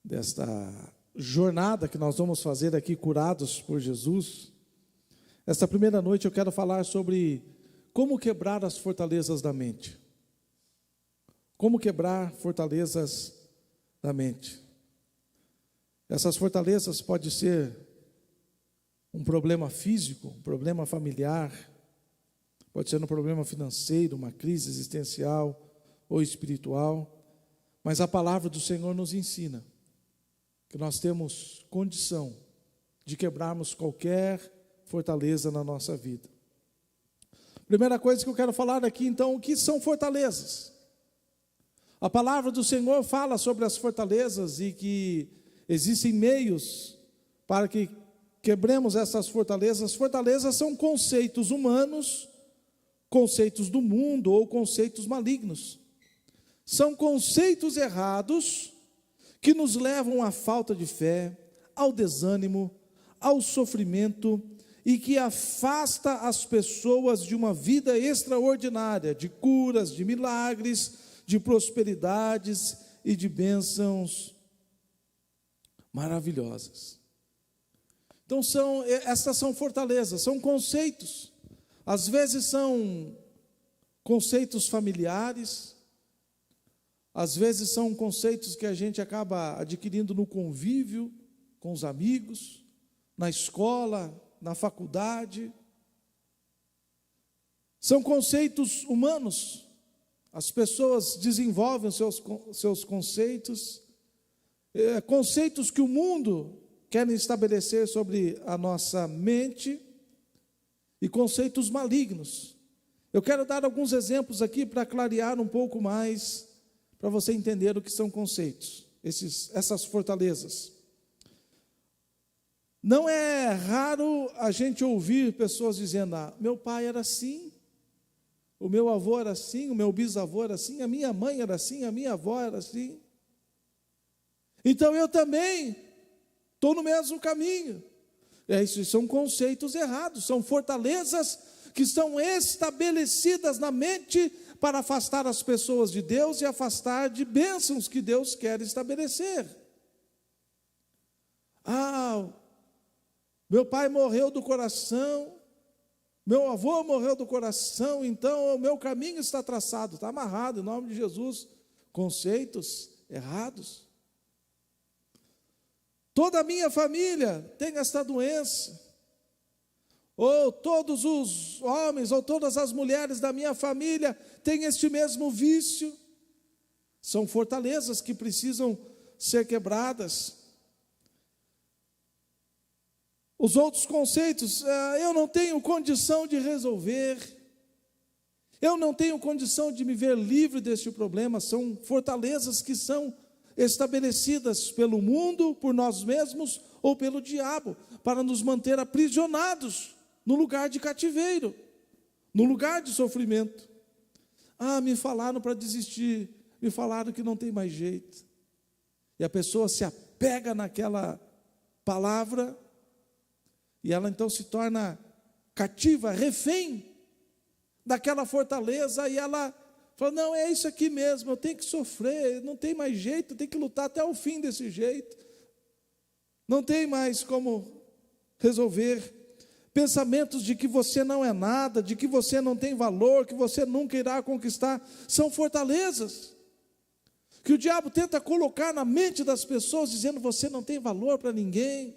desta jornada que nós vamos fazer aqui, curados por Jesus. Esta primeira noite eu quero falar sobre como quebrar as fortalezas da mente. Como quebrar fortalezas da mente. Essas fortalezas podem ser um problema físico, um problema familiar, pode ser um problema financeiro, uma crise existencial ou espiritual, mas a palavra do Senhor nos ensina que nós temos condição de quebrarmos qualquer fortaleza na nossa vida. Primeira coisa que eu quero falar aqui, então, o que são fortalezas? A palavra do Senhor fala sobre as fortalezas e que existem meios para que quebremos essas fortalezas. Fortalezas são conceitos humanos, conceitos do mundo ou conceitos malignos. São conceitos errados que nos levam à falta de fé, ao desânimo, ao sofrimento e que afasta as pessoas de uma vida extraordinária, de curas, de milagres, de prosperidades e de bênçãos maravilhosas. Então essas são fortalezas, são conceitos. Às vezes são conceitos familiares, às vezes são conceitos que a gente acaba adquirindo no convívio com os amigos, na escola, na faculdade. São conceitos humanos. As pessoas desenvolvem seus conceitos, conceitos que o mundo quer estabelecer sobre a nossa mente e conceitos malignos. Eu quero dar alguns exemplos aqui para clarear um pouco mais, para você entender o que são conceitos, essas fortalezas. Não é raro a gente ouvir pessoas dizendo: meu pai era assim, o meu avô era assim, o meu bisavô era assim, a minha mãe era assim, a minha avó era assim. Então eu também estou no mesmo caminho. Esses são conceitos errados, são fortalezas que são estabelecidas na mente para afastar as pessoas de Deus e afastar de bênçãos que Deus quer estabelecer. Meu pai morreu do coração, meu avô morreu do coração, então o meu caminho está traçado, está amarrado em nome de Jesus. Conceitos errados. Toda a minha família tem esta doença, ou todos os homens, ou todas as mulheres da minha família têm este mesmo vício. São fortalezas que precisam ser quebradas. Os outros conceitos, eu não tenho condição de resolver, eu não tenho condição de me ver livre deste problema. São fortalezas que são estabelecidas pelo mundo, por nós mesmos ou pelo diabo, para nos manter aprisionados no lugar de cativeiro, no lugar de sofrimento. Me falaram para desistir, me falaram que não tem mais jeito. E a pessoa se apega naquela palavra, e ela então se torna cativa, refém daquela fortaleza, e ela fala: não, é isso aqui mesmo, eu tenho que sofrer, não tem mais jeito, eu tenho que lutar até o fim desse jeito, não tem mais como resolver. Pensamentos de que você não é nada, de que você não tem valor, que você nunca irá conquistar, são fortalezas que o diabo tenta colocar na mente das pessoas, dizendo: você não tem valor para ninguém,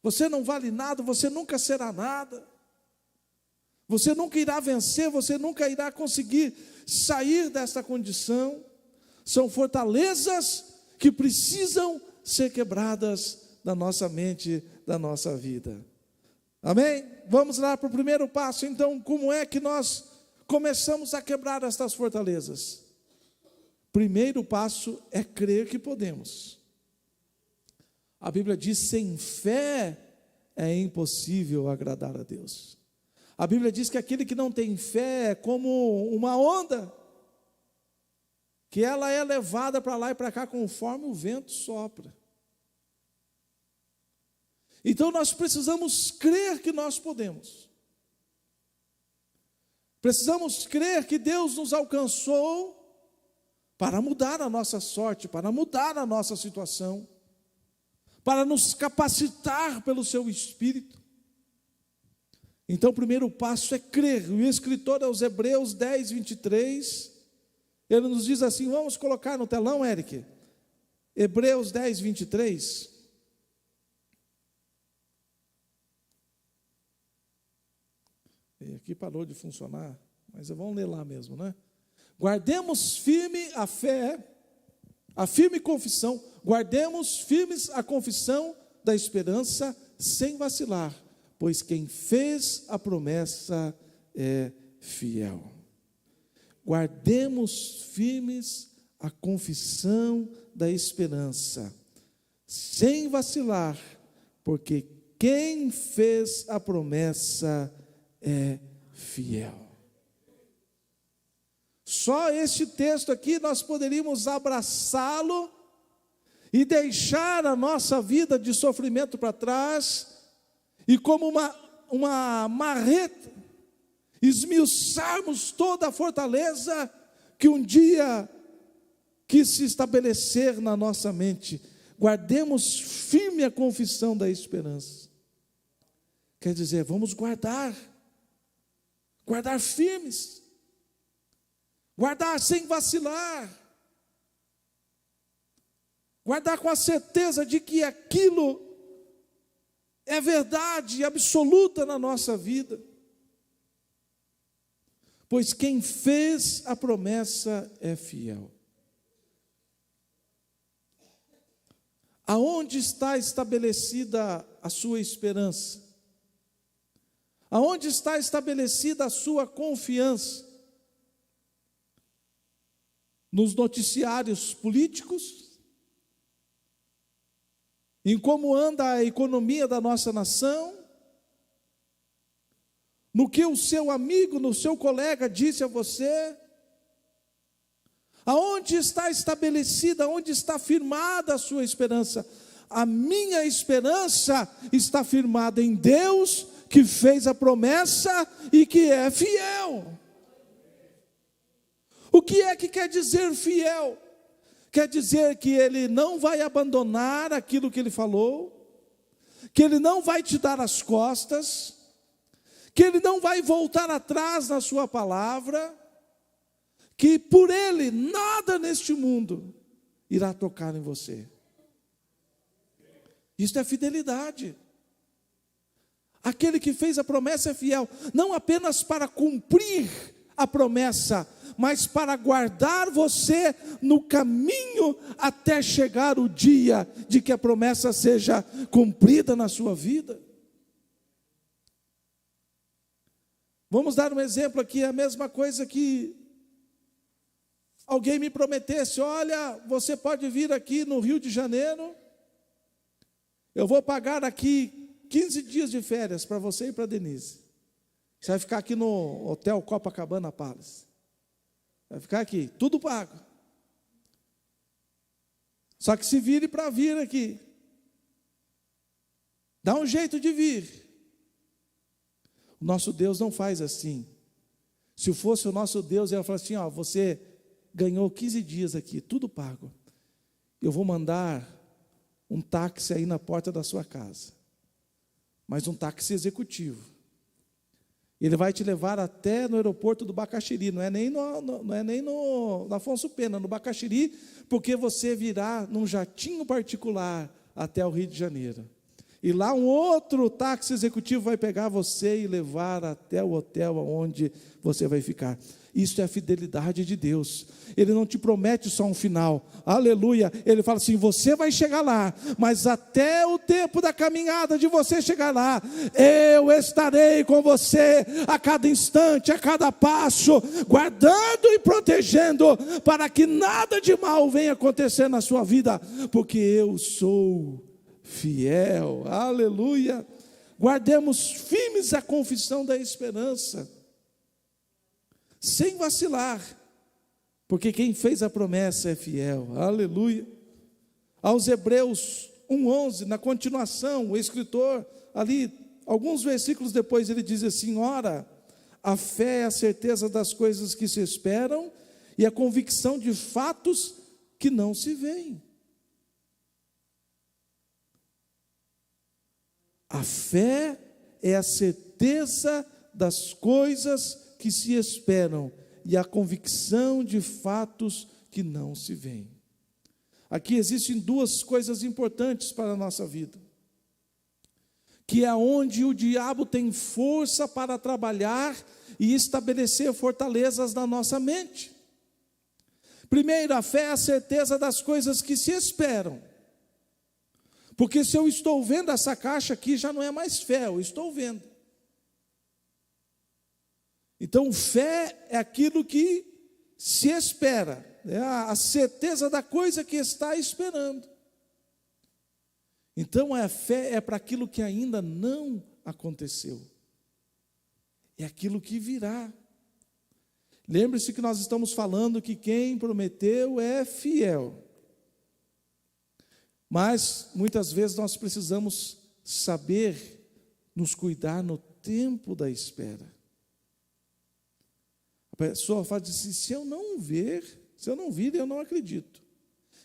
você não vale nada, você nunca será nada, você nunca irá vencer, você nunca irá conseguir sair dessa condição. São fortalezas que precisam ser quebradas da nossa mente, da nossa vida. Amém? Vamos lá para o primeiro passo. Então, como é que nós começamos a quebrar estas fortalezas? Primeiro passo é crer que podemos. A Bíblia diz: sem fé é impossível agradar a Deus. A Bíblia diz que aquele que não tem fé é como uma onda, que ela é levada para lá e para cá conforme o vento sopra. Então nós precisamos crer que nós podemos. Precisamos crer que Deus nos alcançou para mudar a nossa sorte, para mudar a nossa situação, para nos capacitar pelo seu Espírito. Então, o primeiro passo é crer. O escritor aos Hebreus 10, 23, ele nos diz assim, vamos colocar no telão, Eric, Hebreus 10, 23. E aqui parou de funcionar, mas vamos ler lá mesmo, né? Guardemos firme a fé, a firme confissão, guardemos firmes a confissão da esperança sem vacilar, pois quem fez a promessa é fiel. Guardemos firmes a confissão da esperança, sem vacilar, porque quem fez a promessa é fiel. Só este texto aqui nós poderíamos abraçá-lo e deixar a nossa vida de sofrimento para trás e como uma marreta esmiuçarmos toda a fortaleza que um dia quis se estabelecer na nossa mente. Guardemos firme a confissão da esperança. Quer dizer, vamos guardar firmes, guardar sem vacilar, guardar com a certeza de que aquilo é verdade absoluta na nossa vida, pois quem fez a promessa é fiel. Aonde está estabelecida a sua esperança? Aonde está estabelecida a sua confiança? Nos noticiários políticos? Em como anda a economia da nossa nação? No que o seu amigo, no seu colega disse a você? Aonde está estabelecida, onde está firmada a sua esperança? A minha esperança está firmada em Deus, que fez a promessa e que é fiel. O que é que quer dizer fiel? Quer dizer que Ele não vai abandonar aquilo que Ele falou, que Ele não vai te dar as costas, que Ele não vai voltar atrás na sua palavra, que por Ele nada neste mundo irá tocar em você. Isso é fidelidade. Aquele que fez a promessa é fiel, não apenas para cumprir a promessa, mas para guardar você no caminho até chegar o dia de que a promessa seja cumprida na sua vida. Vamos dar um exemplo aqui, a mesma coisa que alguém me prometesse, olha, você pode vir aqui no Rio de Janeiro, eu vou pagar aqui 15 dias de férias para você e para a Denise. Você vai ficar aqui no Hotel Copacabana Palace. Vai ficar aqui, tudo pago. Só que se vire para vir aqui. Dá um jeito de vir. O nosso Deus não faz assim. Se fosse o nosso Deus, ele ia falar assim, ó, você ganhou 15 dias aqui, tudo pago. Eu vou mandar um táxi aí na porta da sua casa. Mas um táxi executivo. Ele vai te levar até no aeroporto do Bacaxiri, não é nem no Afonso Pena, no Bacaxiri, porque você virá num jatinho particular até o Rio de Janeiro. E lá um outro táxi executivo vai pegar você e levar até o hotel onde você vai ficar. Isso é a fidelidade de Deus. Ele não te promete só um final, aleluia. Ele fala assim, você vai chegar lá, mas até o tempo da caminhada de você chegar lá, eu estarei com você a cada instante, a cada passo, guardando e protegendo, para que nada de mal venha acontecer na sua vida, porque eu sou fiel, aleluia. Guardemos firmes a confissão da esperança, sem vacilar, porque quem fez a promessa é fiel, aleluia. Aos Hebreus 1:11, na continuação, o escritor ali, alguns versículos depois, ele diz assim, ora, a fé é a certeza das coisas que se esperam e a convicção de fatos que não se veem. A fé é a certeza das coisas que se esperam e a convicção de fatos que não se veem. Aqui existem duas coisas importantes para a nossa vida, que é onde o diabo tem força para trabalhar e estabelecer fortalezas na nossa mente. Primeiro, a fé é a certeza das coisas que se esperam. Porque se eu estou vendo essa caixa aqui, já não é mais fé, eu estou vendo. Então, fé é aquilo que se espera, é a certeza da coisa que está esperando. Então, a fé é para aquilo que ainda não aconteceu, é aquilo que virá. Lembre-se que nós estamos falando que quem prometeu é fiel. Mas, muitas vezes, nós precisamos saber nos cuidar no tempo da espera. A pessoa fala assim, se eu não vir, eu não acredito.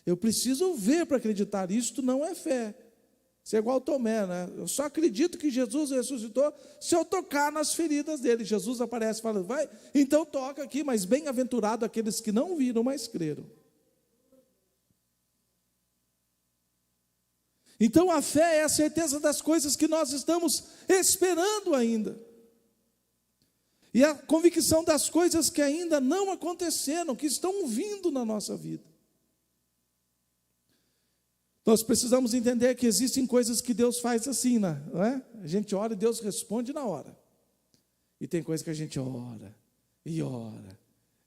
Eu preciso ver para acreditar, isto não é fé. Isso é igual Tomé, né? Eu só acredito que Jesus ressuscitou se eu tocar nas feridas dele. Jesus aparece e fala, vai, então toca aqui, mas bem-aventurado aqueles que não viram, mas creram. Então a fé é a certeza das coisas que nós estamos esperando ainda. E a convicção das coisas que ainda não aconteceram, que estão vindo na nossa vida. Nós precisamos entender que existem coisas que Deus faz assim, não é? A gente ora e Deus responde na hora. E tem coisa que a gente ora, e ora,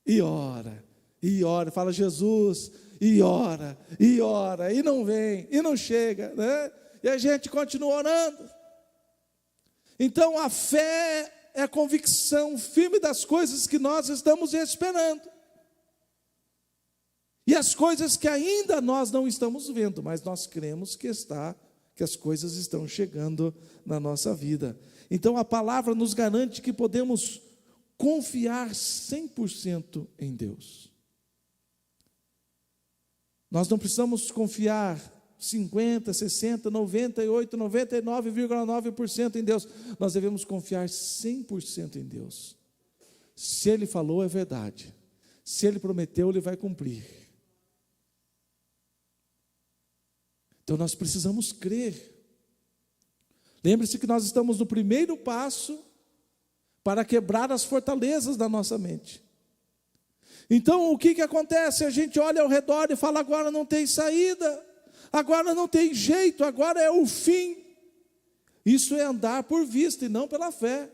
e ora, e ora, fala Jesus, e ora, e não vem, e não chega, né? E a gente continua orando. Então a fé é a convicção firme das coisas que nós estamos esperando. E as coisas que ainda nós não estamos vendo, mas nós cremos que as coisas estão chegando na nossa vida. Então a palavra nos garante que podemos confiar 100% em Deus. Nós não precisamos confiar 50, 60, 98, 99,9% em Deus. Nós devemos confiar 100% em Deus. Se Ele falou, é verdade. Se Ele prometeu, Ele vai cumprir. Então nós precisamos crer. Lembre-se que nós estamos no primeiro passo para quebrar as fortalezas da nossa mente. Então o que acontece? A gente olha ao redor e fala, agora não tem saída, agora não tem jeito, agora é o fim. Isso é andar por vista e não pela fé.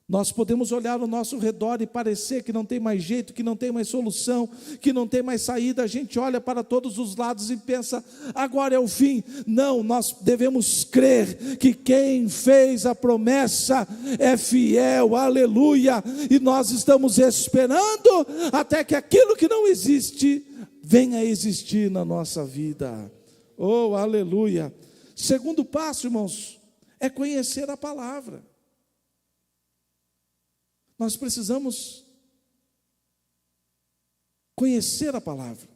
Nós podemos olhar ao nosso redor e parecer que não tem mais jeito, que não tem mais solução, que não tem mais saída. A gente olha para todos os lados e pensa, agora é o fim. Não, nós devemos crer que quem fez a promessa é fiel, aleluia. E nós estamos esperando até que aquilo que não existe venha a existir na nossa vida. Oh, aleluia. Segundo passo, irmãos, é conhecer a palavra. Nós precisamos conhecer a palavra.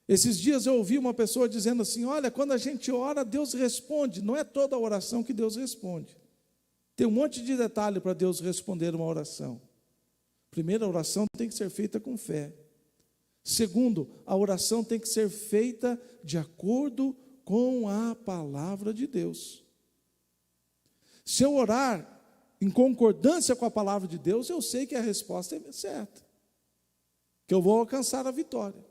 Esses dias eu ouvi uma pessoa dizendo assim, olha, quando a gente ora, Deus responde. Não é toda a oração que Deus responde. Tem um monte de detalhe para Deus responder uma oração. Primeiro, a oração tem que ser feita com fé. Segundo, a oração tem que ser feita de acordo com a palavra de Deus. Se eu orar em concordância com a palavra de Deus, eu sei que a resposta é certa, que eu vou alcançar a vitória.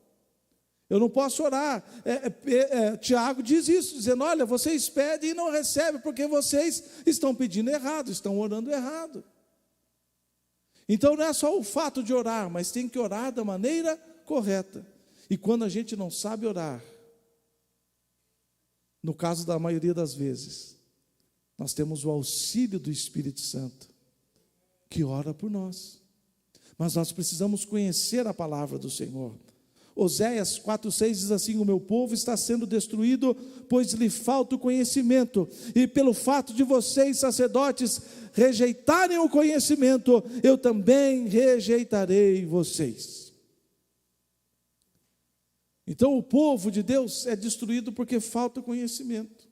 Eu não posso orar, Tiago diz isso, dizendo, olha, vocês pedem e não recebem, porque vocês estão pedindo errado, estão orando errado. Então não é só o fato de orar, mas tem que orar da maneira correta. E quando a gente não sabe orar, no caso da maioria das vezes, nós temos o auxílio do Espírito Santo, que ora por nós. Mas nós precisamos conhecer a palavra do Senhor. Oséias 4,6 diz assim: o meu povo está sendo destruído, pois lhe falta o conhecimento, e pelo fato de vocês, sacerdotes, rejeitarem o conhecimento, eu também rejeitarei vocês. Então o povo de Deus é destruído porque falta o conhecimento.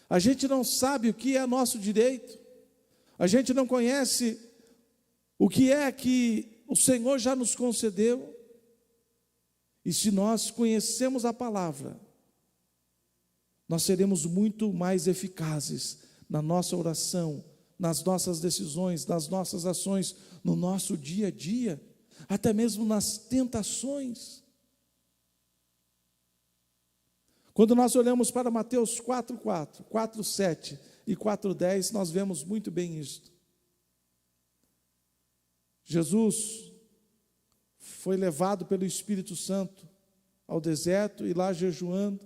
A gente não sabe o que é nosso direito, a gente não conhece o que é que o Senhor já nos concedeu. E se nós conhecemos a palavra, nós seremos muito mais eficazes na nossa oração, nas nossas decisões, nas nossas ações, no nosso dia a dia, até mesmo nas tentações. Quando nós olhamos para Mateus 4:4, 4:7 e 4:10, nós vemos muito bem isto. Jesus foi levado pelo Espírito Santo ao deserto e lá jejuando,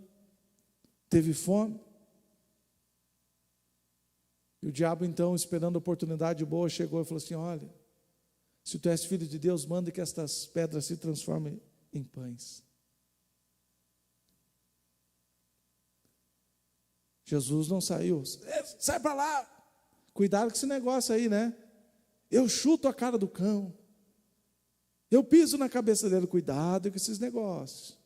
teve fome. E o diabo então, esperando a oportunidade boa, chegou e falou assim: olha, se tu és filho de Deus, manda que estas pedras se transformem em pães. Jesus não saiu, sai para lá, cuidado com esse negócio aí, né? Eu chuto a cara do cão, eu piso na cabeça dele, cuidado com esses negócios.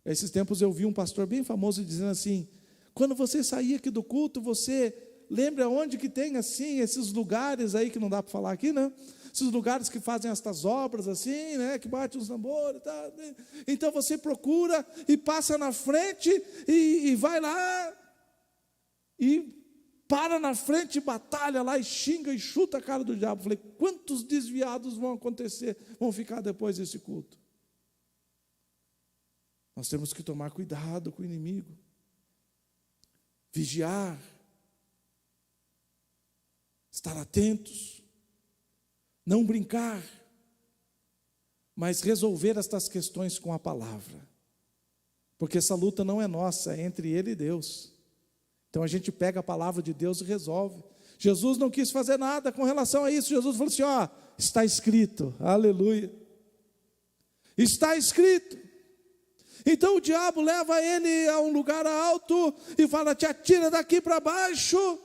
Esses tempos eu vi um pastor bem famoso dizendo assim: quando você sair aqui do culto, você lembra onde que tem assim, esses lugares aí que não dá para falar aqui, né? Esses lugares que fazem estas obras assim, né? Que batem os tambores e tal. Então você procura e passa na frente e vai lá e para na frente, batalha lá e xinga e chuta a cara do diabo. Falei, quantos desviados vão acontecer, vão ficar depois desse culto? Nós temos que tomar cuidado com o inimigo, vigiar, estar atentos, não brincar, mas resolver estas questões com a palavra, porque essa luta não é nossa, é entre ele e Deus. Então a gente pega a palavra de Deus e resolve. Jesus não quis fazer nada com relação a isso. Jesus falou assim: ó, está escrito, aleluia, está escrito. Então o diabo leva ele a um lugar alto e fala: te atira daqui para baixo,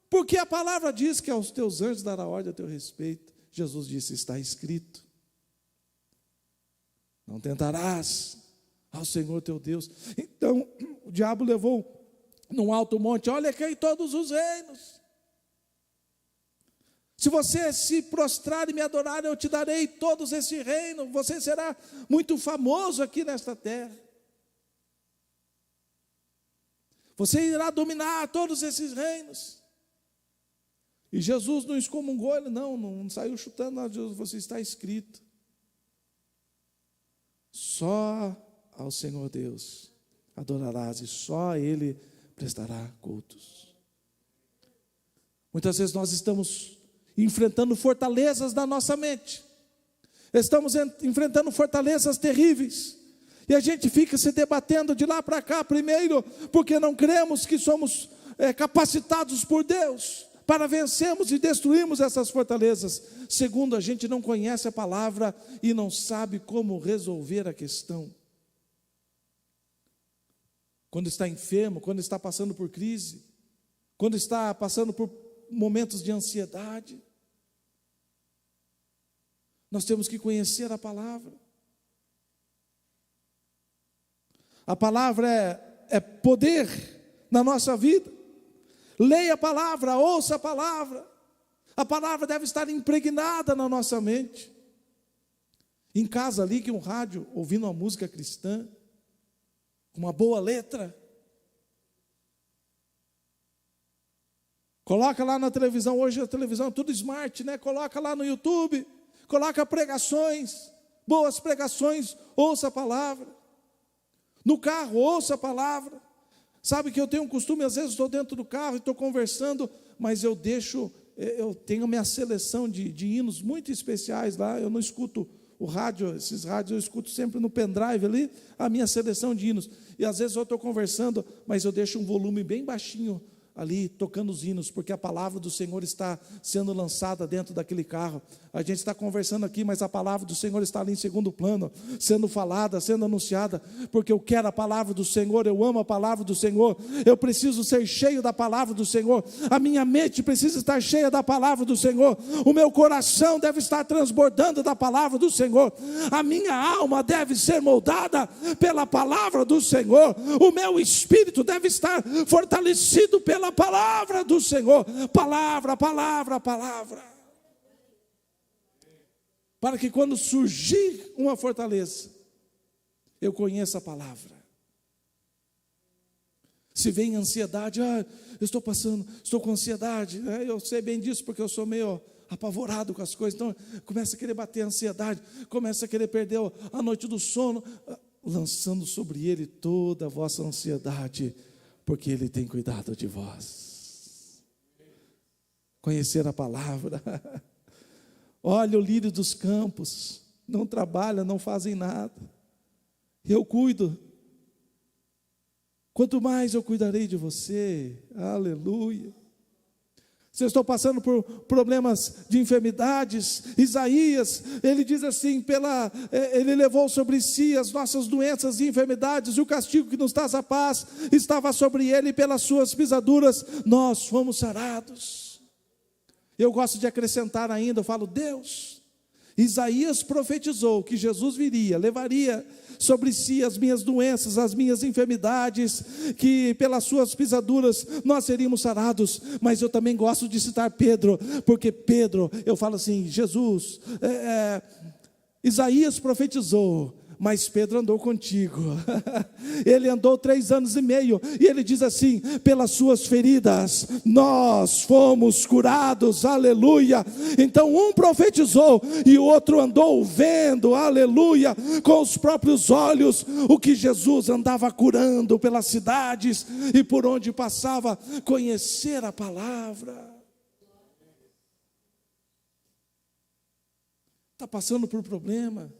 porque a palavra diz que aos teus anjos dará ordem a teu respeito. Jesus disse: está escrito, não tentarás ao Senhor teu Deus. Então o diabo levou num alto monte: olha aqui todos os reinos, se você se prostrar e me adorar, eu te darei todos esse reino, você será muito famoso aqui nesta terra, você irá dominar todos esses reinos. E Jesus não excomungou ele, não saiu chutando nada. Jesus, você está escrito, só ao Senhor Deus adorarás e só a Ele prestará cultos. Muitas vezes nós estamos enfrentando fortalezas da nossa mente, estamos enfrentando fortalezas terríveis, e a gente fica se debatendo de lá para cá. Primeiro, porque não cremos que somos capacitados por Deus para vencermos e destruirmos essas fortalezas. Segundo, a gente não conhece a palavra e não sabe como resolver a questão. Quando está enfermo, quando está passando por crise, quando está passando por momentos de ansiedade, nós temos que conhecer a palavra. A palavra é poder na nossa vida. Leia a palavra, ouça a palavra. A palavra deve estar impregnada na nossa mente. Em casa, ligue um rádio, ouvindo uma música cristã, com uma boa letra. Coloca lá na televisão, hoje a televisão é tudo smart, né? Coloca lá no YouTube, coloca pregações, boas pregações, ouça a palavra. No carro, ouça a palavra. Sabe que eu tenho um costume, às vezes estou dentro do carro e estou conversando, mas eu tenho minha seleção de hinos muito especiais lá. Eu não escuto o rádio, esses rádios eu escuto sempre no pendrive ali, a minha seleção de hinos. E às vezes eu estou conversando, mas eu deixo um volume bem baixinho ali tocando os hinos, porque a palavra do Senhor está sendo lançada dentro daquele carro. A gente está conversando aqui, mas a palavra do Senhor está ali em segundo plano, sendo falada, sendo anunciada, porque eu quero a palavra do Senhor, eu amo a palavra do Senhor, eu preciso ser cheio da palavra do Senhor, a minha mente precisa estar cheia da palavra do Senhor, o meu coração deve estar transbordando da palavra do Senhor, a minha alma deve ser moldada pela palavra do Senhor, o meu espírito deve estar fortalecido pela palavra do Senhor, palavra, palavra, palavra, para que quando surgir uma fortaleza, eu conheça a palavra. Se vem ansiedade, eu estou com ansiedade, eu sei bem disso porque eu sou meio apavorado com as coisas, então começa a querer bater a ansiedade, começa a querer perder a noite do sono, lançando sobre Ele toda a vossa ansiedade, porque Ele tem cuidado de vós. Conhecer a palavra. Olha o lírio dos campos, não trabalha, não fazem nada, eu cuido. Quanto mais eu cuidarei de você, aleluia. Se eu estou passando por problemas de enfermidades, Isaías, ele diz assim, ele levou sobre si as nossas doenças e enfermidades, e o castigo que nos traz a paz, estava sobre ele, e pelas suas pisaduras, nós fomos sarados. Eu gosto de acrescentar ainda, eu falo, Deus, Isaías profetizou que Jesus viria, levaria sobre si as minhas doenças, as minhas enfermidades, que pelas suas pisaduras nós seríamos sarados, mas eu também gosto de citar Pedro, porque Pedro, eu falo assim, Jesus, Isaías profetizou, mas Pedro andou contigo, ele andou 3 anos e meio, e ele diz assim, pelas suas feridas, nós fomos curados, aleluia. Então um profetizou, e o outro andou vendo, aleluia, com os próprios olhos, o que Jesus andava curando pelas cidades, e por onde passava, conhecer a palavra. Está passando por problema,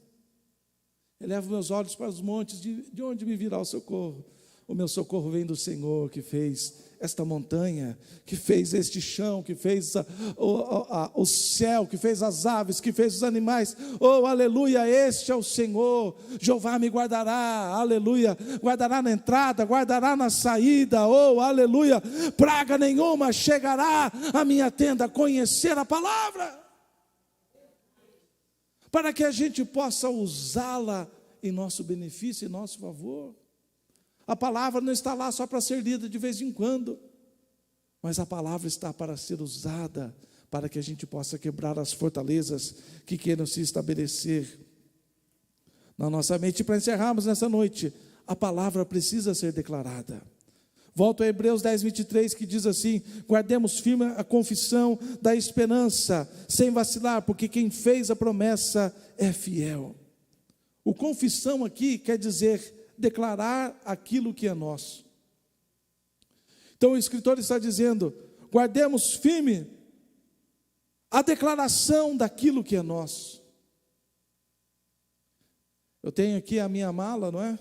elevo meus olhos para os montes, de onde me virá o socorro? O meu socorro vem do Senhor, que fez esta montanha, que fez este chão, que fez o céu, que fez as aves, que fez os animais. Oh, aleluia, este é o Senhor. Jeová me guardará, aleluia, guardará na entrada, guardará na saída. Oh, aleluia, praga nenhuma chegará à minha tenda. Conhecer a palavra, para que a gente possa usá-la em nosso benefício, em nosso favor. A palavra não está lá só para ser lida de vez em quando, mas a palavra está para ser usada, para que a gente possa quebrar as fortalezas que queiram se estabelecer na nossa mente. Para encerrarmos nessa noite, a palavra precisa ser declarada. Volto a Hebreus 10, 23, que diz assim, guardemos firme a confissão da esperança, sem vacilar, porque quem fez a promessa é fiel. O confissão aqui quer dizer declarar aquilo que é nosso. Então o escritor está dizendo, guardemos firme a declaração daquilo que é nosso. Eu tenho aqui a minha mala, não é?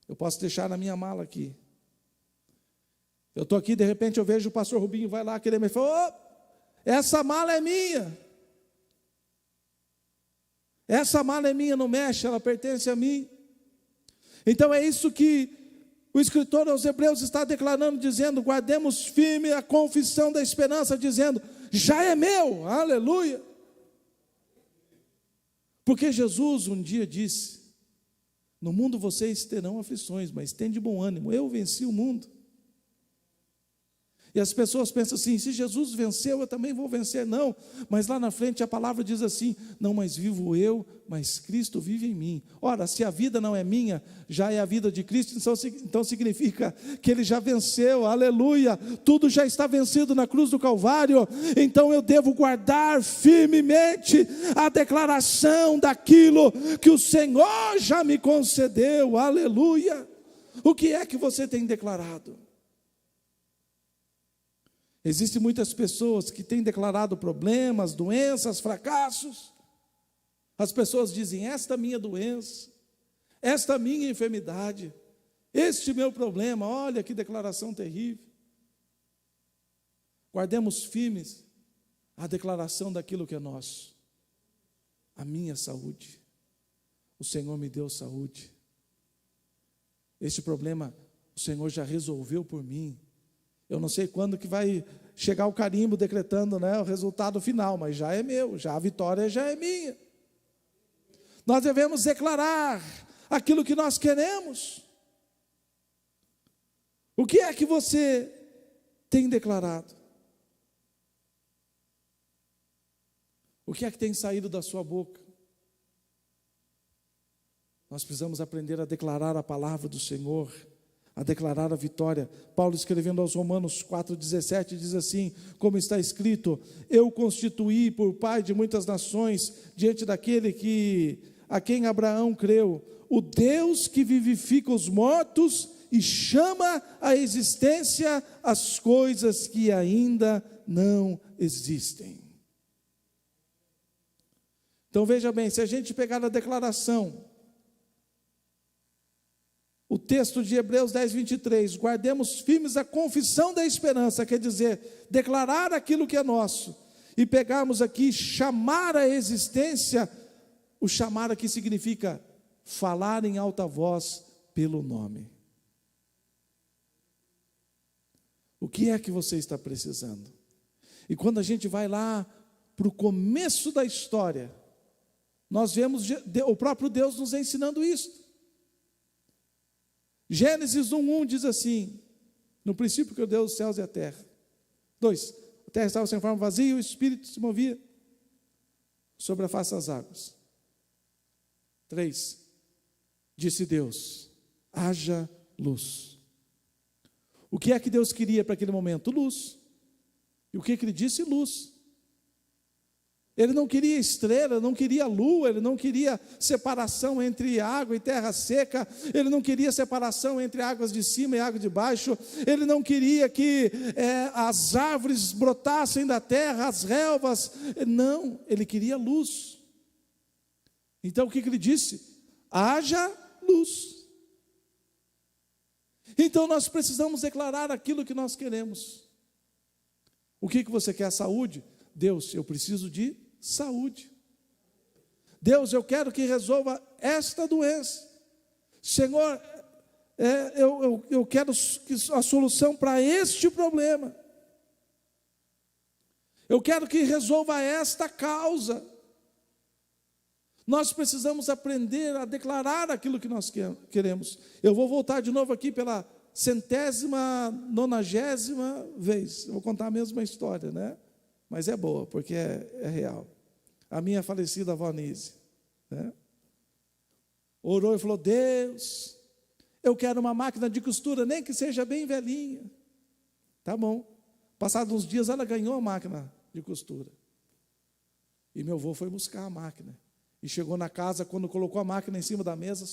Eu posso deixar na minha mala aqui. Eu estou aqui, de repente eu vejo o pastor Rubinho, vai lá querer me falar, essa mala é minha. Essa mala é minha, não mexe, ela pertence a mim. Então é isso que o escritor aos Hebreus está declarando, dizendo, guardemos firme a confissão da esperança, dizendo, já é meu, aleluia. Porque Jesus um dia disse, no mundo vocês terão aflições, mas tem de bom ânimo, eu venci o mundo. E as pessoas pensam assim, se Jesus venceu, eu também vou vencer. Não, mas lá na frente a palavra diz assim, não mais vivo eu, mas Cristo vive em mim. Ora, se a vida não é minha, já é a vida de Cristo, então significa que Ele já venceu, aleluia, tudo já está vencido na cruz do Calvário, então eu devo guardar firmemente a declaração daquilo que o Senhor já me concedeu, aleluia. O que é que você tem declarado? Existem muitas pessoas que têm declarado problemas, doenças, fracassos. As pessoas dizem, esta minha doença, esta minha enfermidade, Este meu problema, olha que declaração terrível. Guardemos firmes a declaração daquilo que é nosso. A minha saúde. O Senhor me deu saúde. Este problema o Senhor já resolveu por mim. Eu não sei quando que vai chegar o carimbo decretando, né, o resultado final, mas já é meu, já a vitória já é minha. Nós devemos declarar aquilo que nós queremos. O que é que você tem declarado? O que é que tem saído da sua boca? Nós precisamos aprender a declarar a palavra do Senhor, a declarar a vitória. Paulo, escrevendo aos Romanos 4,17, diz assim, como está escrito: eu constituí por pai de muitas nações, diante daquele a quem Abraão creu, o Deus que vivifica os mortos e chama à existência as coisas que ainda não existem. Então veja bem, se a gente pegar a declaração, o texto de Hebreus 10, 23, guardemos firmes a confissão da esperança, quer dizer, declarar aquilo que é nosso, e pegarmos aqui, chamar a existência, o chamar aqui significa falar em alta voz pelo nome. O que é que você está precisando? E quando a gente vai lá para o começo da história, nós vemos o próprio Deus nos ensinando isso. Gênesis 1:1 diz assim: no princípio criou Deus os céus e a terra. 2, a terra estava sem forma, vazia, e o Espírito se movia sobre a face das águas. 3, disse Deus: haja luz. O que é que Deus queria para aquele momento? Luz. E o que ele disse? Luz. Ele não queria estrela, não queria lua, ele não queria separação entre água e terra seca, ele não queria separação entre águas de cima e água de baixo, ele não queria que as árvores brotassem da terra, as relvas, não, ele queria luz. Então o que ele disse? Haja luz. Então nós precisamos declarar aquilo que nós queremos. O que você quer? Saúde? Deus, eu preciso de saúde. Deus, eu quero que resolva esta doença. Senhor, eu quero a solução para este problema. Eu quero que resolva esta causa. Nós precisamos aprender a declarar aquilo que nós queremos. Eu vou voltar de novo aqui pela 190ª vez. Eu vou contar a mesma história, né? Mas é boa, porque é real. A minha falecida avó Nise, né, orou e falou: Deus, eu quero uma máquina de costura, nem que seja bem velhinha. Tá bom. Passados uns dias ela ganhou a máquina de costura. E meu avô foi buscar a máquina. E chegou na casa, quando colocou a máquina em cima da mesa,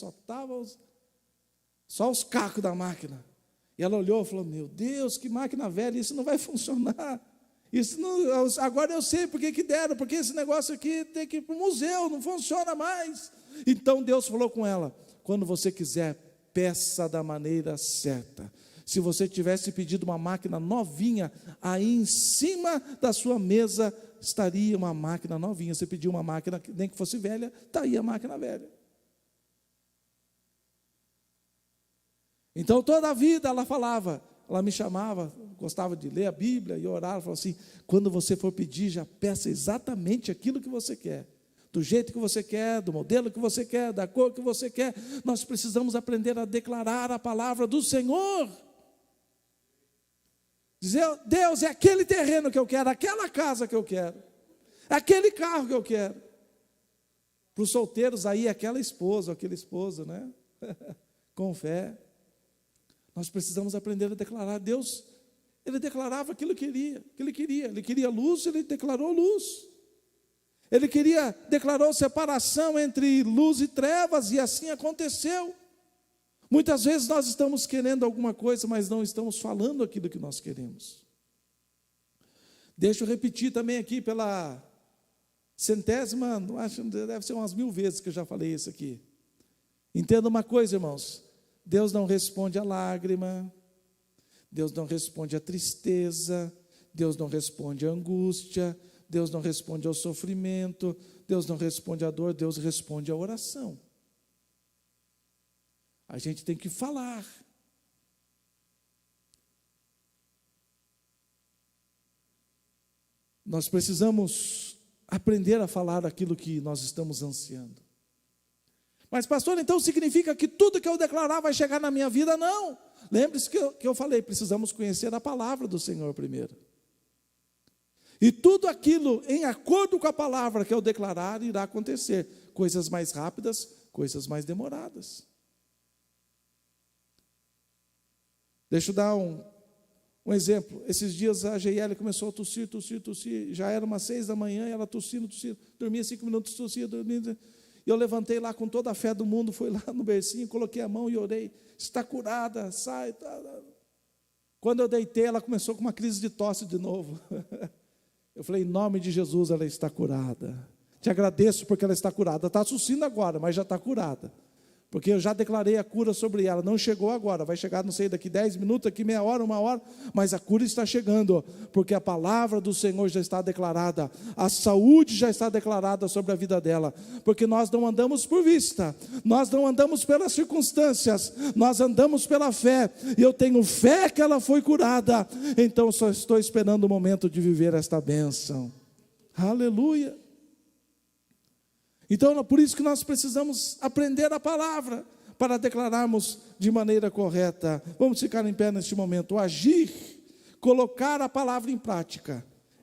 só os cacos da máquina. E ela olhou e falou: meu Deus, que máquina velha, isso não vai funcionar. Isso não, agora eu sei por que deram, porque esse negócio aqui tem que ir para o museu, não funciona mais. Então Deus falou com ela: quando você quiser, peça da maneira certa. Se você tivesse pedido uma máquina novinha, aí em cima da sua mesa estaria uma máquina novinha. Você pediu uma máquina, nem que fosse velha, está aí a máquina velha. Então toda a vida ela falava, ela me chamava, gostava de ler a Bíblia e orar, ela falou assim: quando você for pedir, já peça exatamente aquilo que você quer, do jeito que você quer, do modelo que você quer, da cor que você quer. Nós precisamos aprender a declarar a palavra do Senhor. Dizer: Deus, é aquele terreno que eu quero, aquela casa que eu quero, aquele carro que eu quero. Para os solteiros aí, aquela esposa, aquele esposo, né? Com fé. Nós precisamos aprender a declarar. Deus, Ele declarava aquilo que Ele queria. Ele queria luz, Ele declarou luz. Ele declarou separação entre luz e trevas, e assim aconteceu. Muitas vezes nós estamos querendo alguma coisa, mas não estamos falando aquilo que nós queremos. Deixa eu repetir também aqui pela 100ª, acho que deve ser umas 1000 vezes que eu já falei isso aqui. Entenda uma coisa, irmãos. Deus não responde à lágrima, Deus não responde à tristeza, Deus não responde à angústia, Deus não responde ao sofrimento, Deus não responde à dor, Deus responde à oração. A gente tem que falar. Nós precisamos aprender a falar aquilo que nós estamos ansiando. Mas pastor, então significa que tudo que eu declarar vai chegar na minha vida? Não. Lembre-se que eu falei, precisamos conhecer a palavra do Senhor primeiro. E tudo aquilo em acordo com a palavra que eu declarar irá acontecer. Coisas mais rápidas, coisas mais demoradas. Deixa eu dar um exemplo. Esses dias a GL começou a tossir. Já era umas 6 da manhã, e ela tossindo. Dormia 5 minutos, tossia, dormia. E eu levantei lá com toda a fé do mundo, fui lá no bercinho, coloquei a mão e orei. Está curada, sai. Quando eu deitei, ela começou com uma crise de tosse de novo. Eu falei, em nome de Jesus, ela está curada. Te agradeço porque ela está curada. Está tossindo agora, mas já está curada. Porque eu já declarei a cura sobre ela. Não chegou agora, vai chegar, não sei, daqui 10 minutos, daqui meia hora, 1 hora. Mas a cura está chegando, porque a palavra do Senhor já está declarada. A saúde já está declarada sobre a vida dela. Porque nós não andamos por vista, nós não andamos pelas circunstâncias, nós andamos pela fé. E eu tenho fé que ela foi curada. Então só estou esperando o momento de viver esta bênção. Aleluia. Então, é por isso que nós precisamos aprender a palavra, para declararmos de maneira correta. Vamos ficar em pé neste momento. Agir, colocar a palavra em prática,